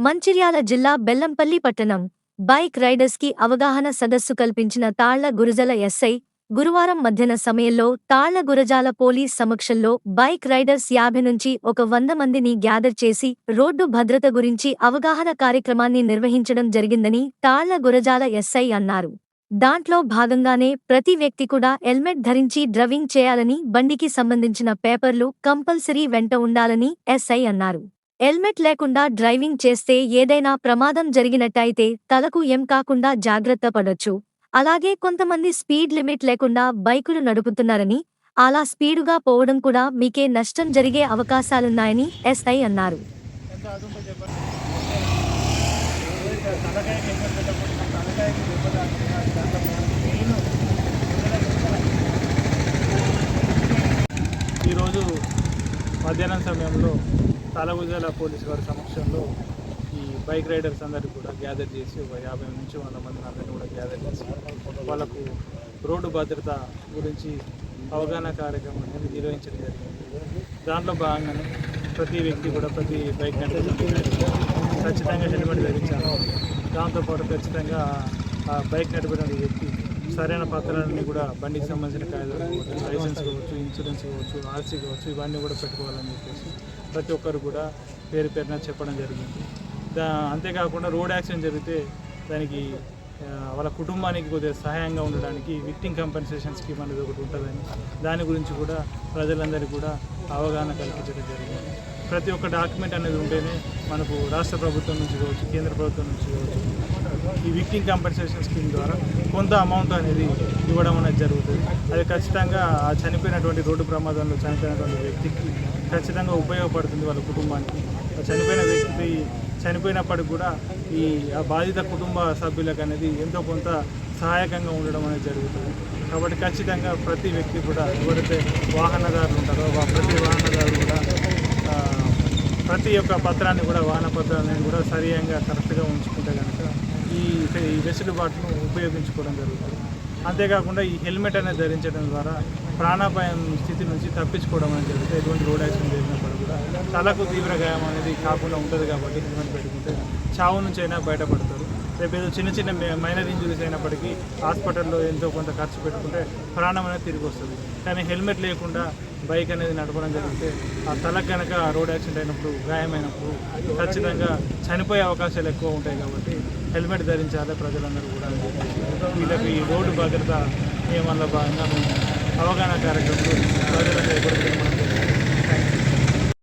మంచిర్యాల జిల్లా బెల్లంపల్లి పట్టణం bike riders కి అవగాహన సదస్సు కల్పించిన తాళ్ల గురజాల ఎస్ఐ గురువారం మధ్యాహ్న సమయంలో తాళ్ల గురజాల పోలీస్ సమక్షంలో బైక్ రైడర్స్ 50 నుంచి 100 మందిని గ్యాదర్ చేసి రోడ్డు భద్రత గురించి అవగాహన కార్యక్రమాన్ని నిర్వహించడం జరిగిందని తాళ్ల గురజాల ఎస్ఐ అన్నారు. దాంట్లో భాగంగానే ప్రతి వ్యక్తి కూడా హెల్మెట్ ధరించి డ్రైవింగ్ చేయాలని, బండికి సంబంధించిన పేపర్లు కంపల్సరీ వెంట ఉండాలని ఎస్ఐ అన్నారు. హెల్మెట్ లేకుండా డ్రైవింగ్ చేస్తే ఏదైనా ప్రమాదం జరిగినట్టయితే తలకు ఏం కాకుండా జాగ్రత్త పడొచ్చు. అలాగే కొంతమంది స్పీడ్ లిమిట్ లేకుండా బైకులు నడుపుతున్నారని, అలా స్పీడుగా పోవడం కూడా మీకే నష్టం జరిగే అవకాశాలున్నాయని ఎస్ఐ అన్నారు. ఈరోజు మధ్యాహ్నం సమయంలో తాళగుజాల పోలీసు వారి సమక్షంలో ఈ బైక్ రైడర్స్ అందరికీ కూడా గ్యాదర్ చేసి ఒక 50 నుంచి 100 మందిని అందరినీ కూడా గ్యాదర్ చేసి వాళ్ళకు రోడ్డు భద్రత గురించి అవగాహన కార్యక్రమం అనేది నిర్వహించడం జరిగింది. దాంట్లో భాగంగానే ప్రతి వ్యక్తి కూడా ప్రతి బైక్ ఖచ్చితంగా హెల్మెట్ ధరించాలి. దాంతోపాటు ఖచ్చితంగా ఆ బైక్ నడిపిన వ్యక్తి సరైన పత్రాలన్నీ కూడా బండికి సంబంధించిన కాగితాలు కావచ్చు, లైసెన్స్ కావచ్చు, ఇన్సూరెన్స్ కావచ్చు, ఆర్సీ కావచ్చు, ఇవన్నీ కూడా పెట్టుకోవాలని చెప్పేసి ప్రతి ఒక్కరు కూడా పేరు పేరున చెప్పడం జరిగింది. అంతేకాకుండా రోడ్ యాక్సిడెంట్ జరిగితే దానికి వాళ్ళ కుటుంబానికి కొద్దిగా సహాయంగా ఉండడానికి విక్టిమ్ కంపెన్సేషన్ స్కీమ్ అనేది ఒకటి ఉంటుందని, దాని గురించి కూడా ప్రజలందరికీ కూడా అవగాహన కల్పించడం జరిగింది. ప్రతి ఒక్క డాక్యుమెంట్ అనేది ఉంటేనే మనకు రాష్ట్ర ప్రభుత్వం నుంచి కావచ్చు, కేంద్ర ప్రభుత్వం నుంచి కావచ్చు, ఈ విక్టిమ్ కంపెన్సేషన్ స్కీమ్ ద్వారా కొంత అమౌంట్ అనేది ఇవ్వడం అనేది జరుగుతుంది. అది ఖచ్చితంగా ఆ చనిపోయినటువంటి రోడ్డు ప్రమాదంలో చనిపోయినటువంటి వ్యక్తికి ఖచ్చితంగా ఉపయోగపడుతుంది. వాళ్ళ కుటుంబానికి చనిపోయిన వ్యక్తి చనిపోయినప్పటికి కూడా ఈ ఆ బాధిత కుటుంబ సభ్యులకు అనేది ఎంతో కొంత సహాయకంగా ఉండడం అనేది జరుగుతుంది. కాబట్టి ఖచ్చితంగా ప్రతి వ్యక్తి కూడా ఎవరైతే వాహనదారులు ఉంటారో ప్రతి వాహనదారులు కూడా ప్రతి ఒక్క పత్రాన్ని కూడా వాహన పత్రాన్ని కూడా సరియంగా కరెక్ట్గా ఉంచుకుంటే కనుక ఈ వెసులుబాటును ఉపయోగించుకోవడం జరుగుతుంది. అంతేకాకుండా ఈ హెల్మెట్ అనేది ధరించడం ద్వారా ప్రాణాపాయం స్థితి నుంచి తప్పించుకోవడం అనేది జరుగుతుంది. ఎటువంటి రోడ్ యాక్సిడెంట్ జరిగినప్పుడు కూడా తలకు తీవ్ర గాయం అనేది కాకుండా ఉంటుంది. కాబట్టి హెల్మెట్ పెట్టుకుంటే చావు నుంచి అయినా బయటపడతారు. రేపు ఏదో చిన్న చిన్న మైనర్ ఇంజురీస్ అయినప్పటికీ హాస్పిటల్లో ఎంతో కొంత ఖర్చు పెట్టుకుంటే ప్రాణం అనేది తిరిగి వస్తుంది. కానీ హెల్మెట్ లేకుండా బైక్ అనేది నడపడం జరిగితే ఆ తలకు కనుక రోడ్ యాక్సిడెంట్ అయినప్పుడు, గాయమైనప్పుడు ఖచ్చితంగా చనిపోయే అవకాశాలు ఎక్కువ ఉంటాయి. కాబట్టి హెల్మెట్ ధరించాలి ప్రజలందరూ కూడా. వీళ్ళకి ఈ రోడ్డు భద్రత నియమాల్లో భాగంగా మేము అవగాహన కార్యక్రమాలు ప్రజలందరూ